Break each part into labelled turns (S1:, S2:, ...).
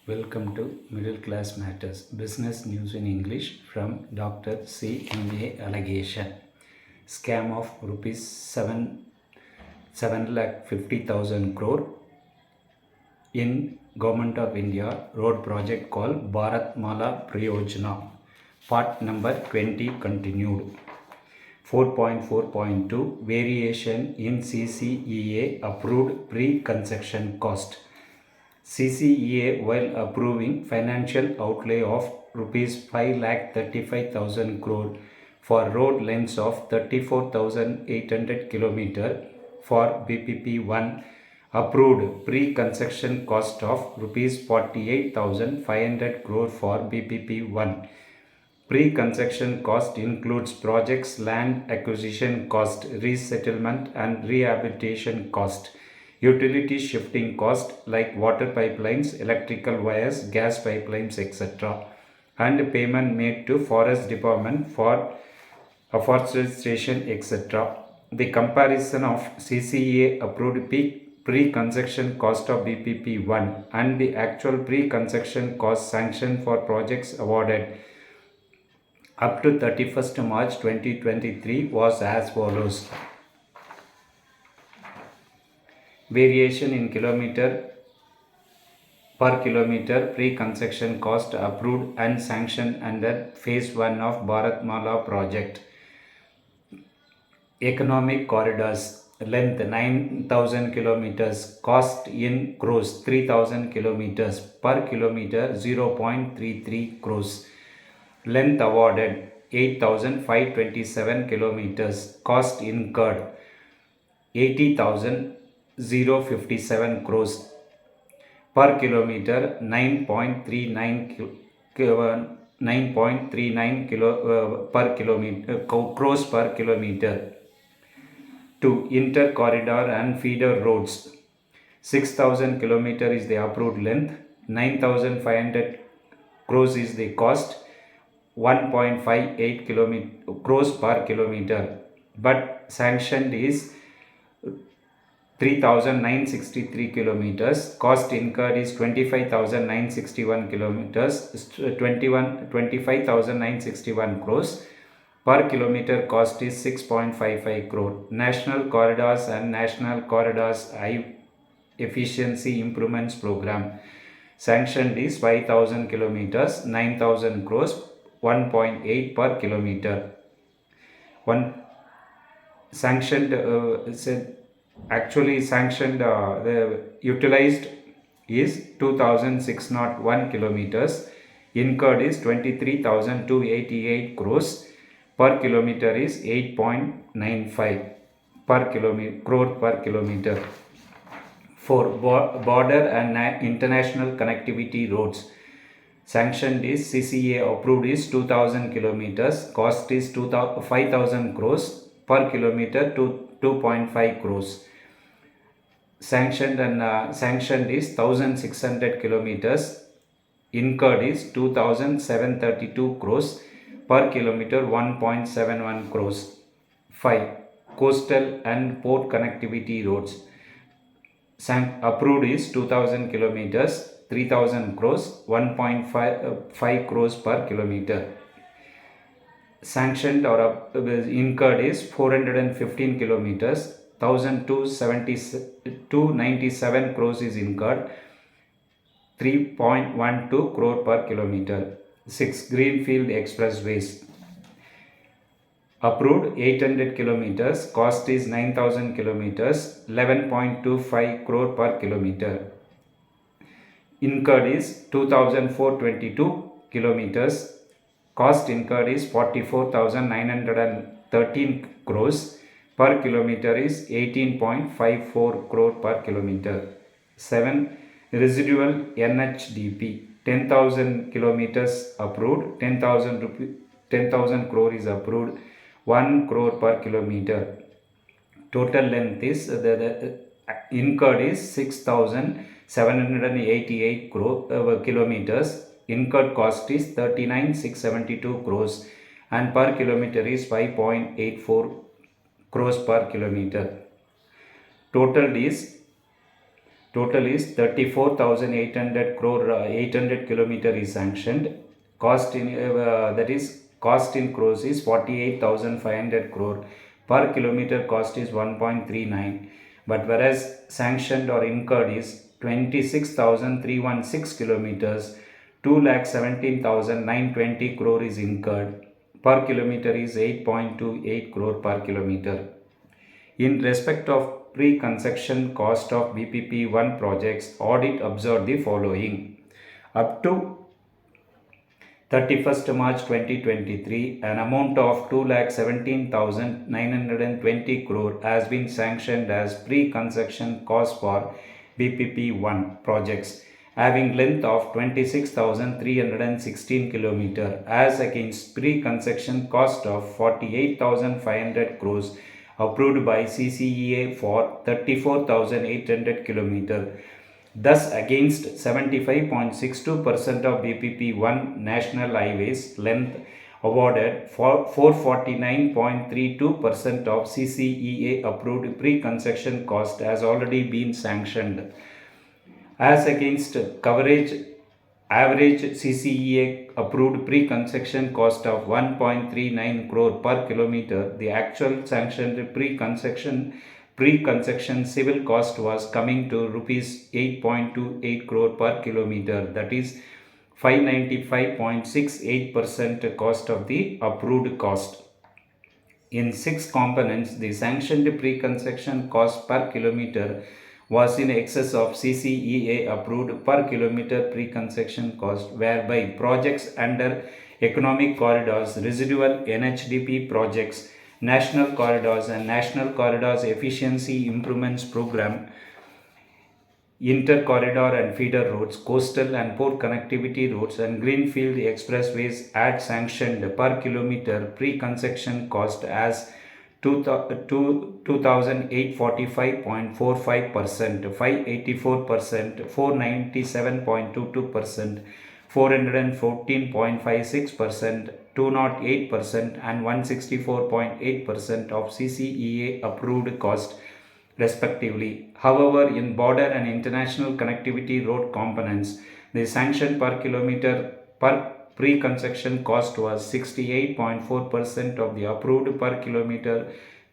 S1: Welcome to Middle Class Matters Business News in English from Dr CMA Alagesan. Scam of rupees 7 lakh 50,000 crore in Government of India road project called Bharatmala pariyojana. Part number 20 continued. 4.4.2 Variation in CCEA approved pre-construction cost. CCEA, while approving financial outlay of rupees 5,35,000 crore for road lengths of 34,800 km for BPP-I, approved pre-construction cost of rupees 48,500 crore for BPP-I. Pre-construction cost includes projects land acquisition cost, resettlement and rehabilitation cost, utility shifting cost like water pipelines, electrical wires, gas pipelines, etc., and payment made to forest department for afforestation, etc. The comparison of CCA approved pre-construction cost of BPP-I and the actual pre-construction cost sanctioned for projects awarded up to 31st March 2023 was as follows. Variation in kilometer per kilometer pre-construction cost approved and sanctioned under phase 1 of Bharatmala project. Economic corridors length 9,000 kilometers, cost in crores 3,000 kilometers, per kilometer 0.33 crores. Length awarded 8,527 kilometers, cost incurred 80,057 crores, per kilometer 9.39 per kilometer crores per kilometer. To inter-corridor and feeder roads, 6,000 kilometer is the approved length, 9,500 crores is the cost, 1.58 crores per kilometer, but sanctioned is 3,963 kilometers, cost incurred is 25,961 kilometers, 25,961 crores, per kilometer cost is 6.55 crore. National Corridors and National Corridors High Efficiency Improvements Program sanctioned is 5,000 kilometers, 9,000 crores, 1.8 per kilometer. One sanctioned utilized is 2,601 kilometers, incurred is 23,288 crores, per kilometer is 8.95 crore per kilometer. For border and international connectivity roads, sanctioned is CCA approved is 2,000 kilometers, cost is 5,000 crores, per kilometer to 2.5 crores. Sanctioned is 1,600 kilometers, incurred is 2,732 crores, per kilometer 1.71 crores. 5. Coastal and port connectivity roads, approved is 2,000 kilometers, 3,000 crores, 1.5 crores per kilometer. Sanctioned or incurred is 415 kilometers, 1,297 crores is incurred, 3.12 crore per kilometer. 6. Greenfield expressways, approved 800 kilometers, cost is 9,000 kilometers, 11.25 crore per kilometer. Incurred is 2,422 kilometers, cost incurred is 44,913 crores, per kilometer is 18.54 crore per kilometer. 7. Residual NHDP 10,000 kilometers approved, 10,000 crore is approved, 1 crore per kilometer. Total length is the incurred is 6,788 kilometers, incurred cost is 39,672 crores, and per kilometer is 5.84 crores per kilometer. Total is Total is 34,800 crore 800 kilometer is sanctioned. Cost in crores is 48,500 crore. Per kilometer cost is 1.39. But whereas sanctioned or incurred is 26,316 kilometers, 2,17,920 crore is incurred. Per kilometer is 8.28 crore per kilometer. In respect of pre-construction cost of BPP-I projects, audit observed the following. Up to 31st March 2023, an amount of 2,17,920 crore has been sanctioned as pre-construction cost for BPP-I projects, having length of 26,316 km as against pre-construction cost of 48,500 crores approved by CCEA for 34,800 km. Thus, against 75.62% of BPP-I national highways length awarded, for 449.32% of CCEA approved pre-construction cost has already been sanctioned. As against coverage average CCEA approved pre-construction cost of 1.39 crore per kilometer, the actual sanctioned pre-construction civil cost was coming to rupees 8.28 crore per kilometer, that is 595.68% cost of the approved cost. In 6 components, the sanctioned pre-construction cost per kilometer was in excess of CCEA approved per kilometer pre-construction cost, whereby projects under economic corridors, residual NHDP projects, national corridors and national corridors efficiency improvements program, inter-corridor and feeder roads, coastal and port connectivity roads and greenfield expressways had sanctioned per kilometer pre-construction cost as 2,845.45%, 584%, 497.22%, 414.56%, 208% and 164.8% of CCEA approved cost respectively. However, in border and international connectivity road components, the sanction per kilometer per pre-construction cost was 68.4% of the approved per kilometer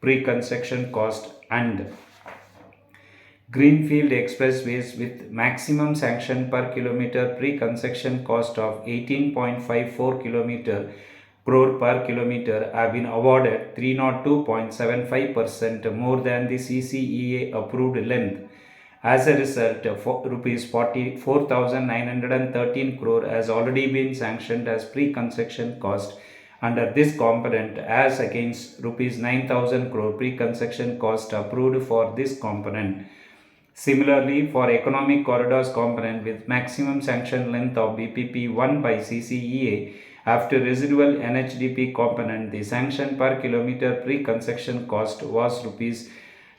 S1: pre-construction cost, and greenfield expressways with maximum sanction per kilometer pre-construction cost of 18.54 crore per kilometer have been awarded 302.75% more than the CCEA approved length. As a result, rupees 44,913 crore has already been sanctioned as pre-construction cost under this component, as against rupees 9,000 crore pre-construction cost approved for this component. Similarly, for economic corridors component with maximum sanction length of BPP-I by CCEA, after residual NHDP component, the sanction per kilometer pre-construction cost was rupees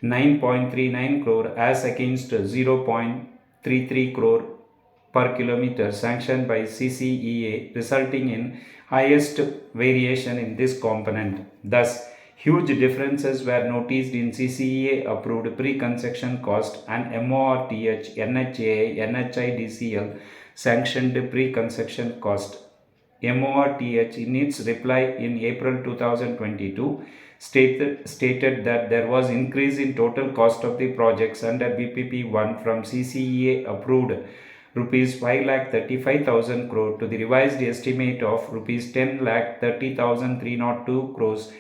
S1: 9.39 crore as against 0.33 crore per kilometer sanctioned by CCEA, resulting in highest variation in this component. Thus, huge differences were noticed in CCEA approved pre-construction cost and MORTH, NHAI, NHIDCL sanctioned pre-construction cost. MORTH, in its reply in April 2022, stated that there was increase in total cost of the projects under BPP-I from CCEA approved rupees 5,35,000 crore to the revised estimate of rupees 10,30,302 crores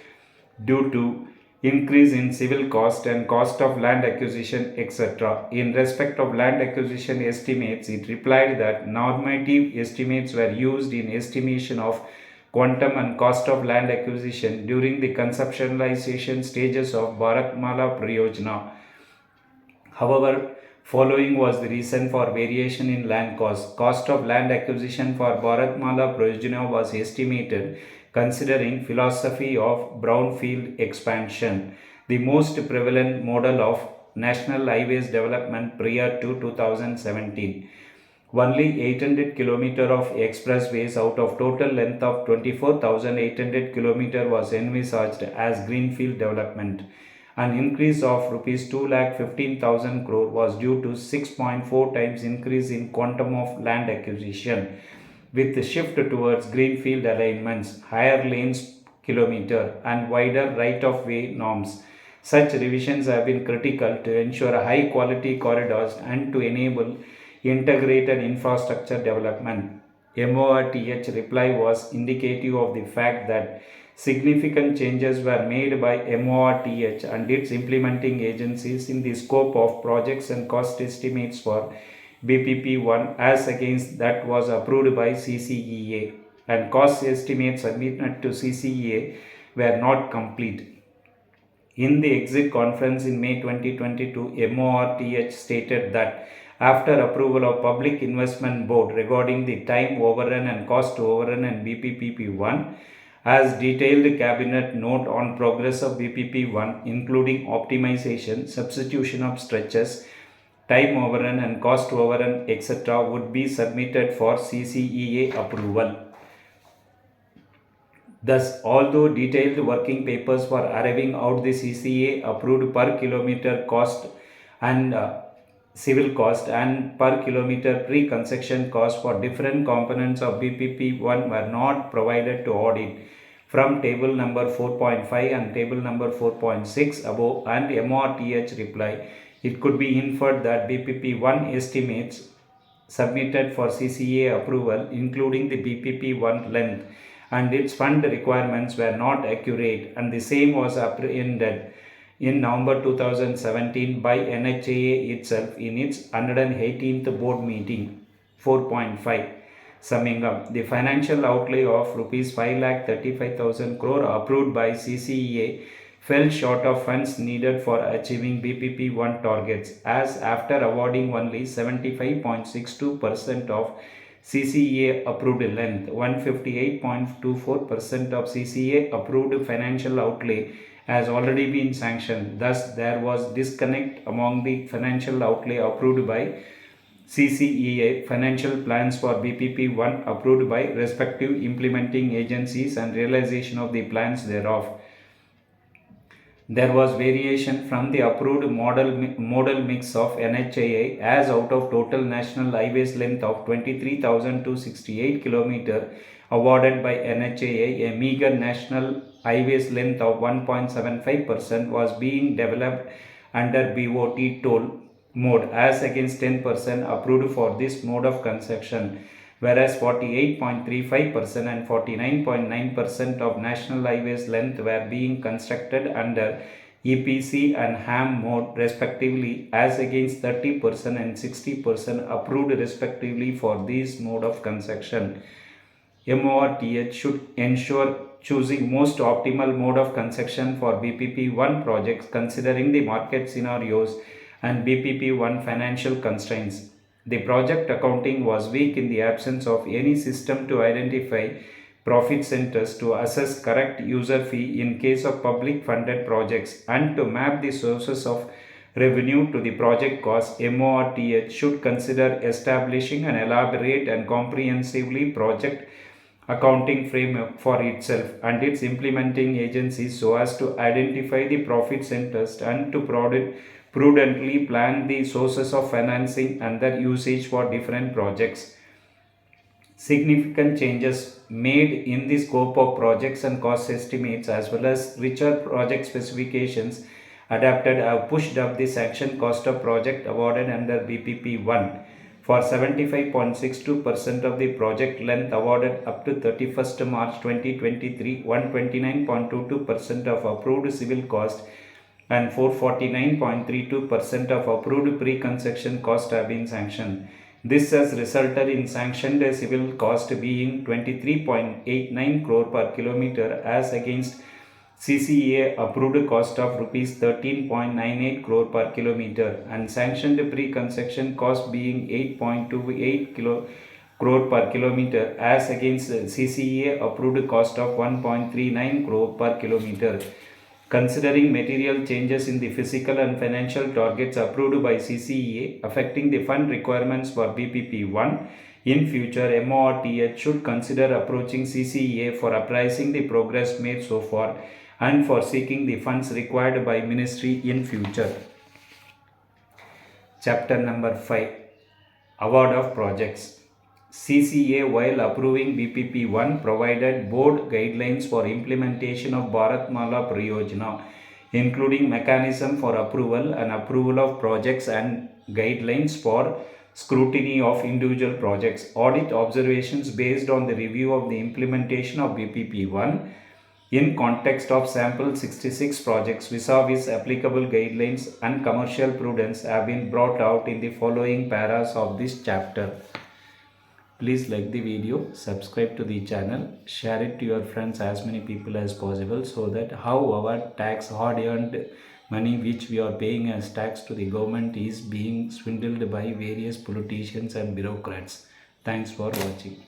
S1: due to increase in civil cost and cost of land acquisition, etc. In respect of land acquisition estimates, it replied that normative estimates were used in estimation of quantum and cost of land acquisition during the conceptualization stages of Bharatmala pariyojana. However, following was the reason for variation in land cost. Cost of land acquisition for Bharatmala pariyojana was estimated considering philosophy of brownfield expansion, the most prevalent model of national highways development prior to 2017. Only 800 km of expressways out of total length of 24,800 km was envisaged as greenfield development. An increase of rupees 2,15,000 crore was due to 6.4 times increase in quantum of land acquisition, with the shift towards greenfield alignments, higher lanes kilometer, and wider right-of-way norms. Such revisions have been critical to ensure high-quality corridors and to enable integrated infrastructure development. MORTH reply was indicative of the fact that significant changes were made by MORTH and its implementing agencies in the scope of projects and cost estimates for BPP-I as against that was approved by CCEA, and cost estimates submitted to CCEA were not complete. In the exit conference in May 2022, MORTH stated that after approval of Public Investment Board regarding the time overrun and cost overrun and BPP-I, as detailed cabinet note on progress of BPP-I, including optimization, substitution of stretches, time overrun and cost overrun, etc., would be submitted for CCEA approval. Thus, although detailed working papers for arriving out the CCA approved per kilometer cost and civil cost and per kilometer pre-construction cost for different components of BPP-I were not provided to audit from table number 4.5 and table number 4.6 above and MORTH reply, it could be inferred that BPP-I estimates submitted for CCA approval, including the BPP-I length and its fund requirements, were not accurate, and the same was apprehended in November 2017 by NHAA itself in its 118th board meeting. 4.5. Summing up, the financial outlay of Rs 5,35,000 crore approved by CCEA fell short of funds needed for achieving BPP-I targets, as after awarding only 75.62% of CCEA approved length, 158.24% of CCA approved financial outlay has already been sanctioned. Thus, there was disconnect among the financial outlay approved by CCEA financial plans for BPP-I approved by respective implementing agencies and realization of the plans thereof. There was variation from the approved modal mix of NHAA, as out of total national highways length of 23,268 km awarded by NHAA, a meager national highways length of 1.75% was being developed under BOT toll mode, as against 10% approved for this mode of construction, whereas 48.35% and 49.9% of national highways length were being constructed under EPC and HAM mode respectively, as against 30% and 60% approved respectively for this mode of construction. MORTH should ensure choosing most optimal mode of construction for BPP-I projects considering the market scenarios and BPP-I financial constraints. The project accounting was weak in the absence of any system to identify profit centers, to assess correct user fee in case of public funded projects, and to map the sources of revenue to the project cost. MORTH should consider establishing an elaborate and comprehensively project accounting framework for itself and its implementing agencies so as to identify the profit centers and to prudently plan the sources of financing and their usage for different projects. Significant changes made in the scope of projects and cost estimates as well as richer project specifications adapted have pushed up the sanction cost of project awarded under BPP-I. For 75.62% of the project length awarded up to 31st March 2023, 129.22% of approved civil cost and 449.32% of approved pre-construction cost have been sanctioned. This has resulted in sanctioned civil cost being 23.89 crore per kilometer as against CCEA approved cost of Rs 13.98 crore per kilometer and sanctioned pre-construction cost being 8.28 crore per kilometer as against CCEA approved cost of 1.39 crore per kilometer. Considering material changes in the physical and financial targets approved by CCEA affecting the fund requirements for BPP-I, in future MORTH should consider approaching CCEA for appraising the progress made so far and for seeking the funds required by ministry in future. Chapter number 5, Award of Projects. CCA, while approving BPP-I, provided board guidelines for implementation of Bharatmala pariyojana, including mechanism for approval and approval of projects and guidelines for scrutiny of individual projects. Audit observations based on the review of the implementation of BPP-I in context of sample 66 projects vis-a-vis applicable guidelines and commercial prudence have been brought out in the following paras of this chapter. Please like the video, subscribe to the channel, share it to your friends, as many people as possible, so that how our tax, hard earned money which we are paying as tax to the government is being swindled by various politicians and bureaucrats. Thanks for watching.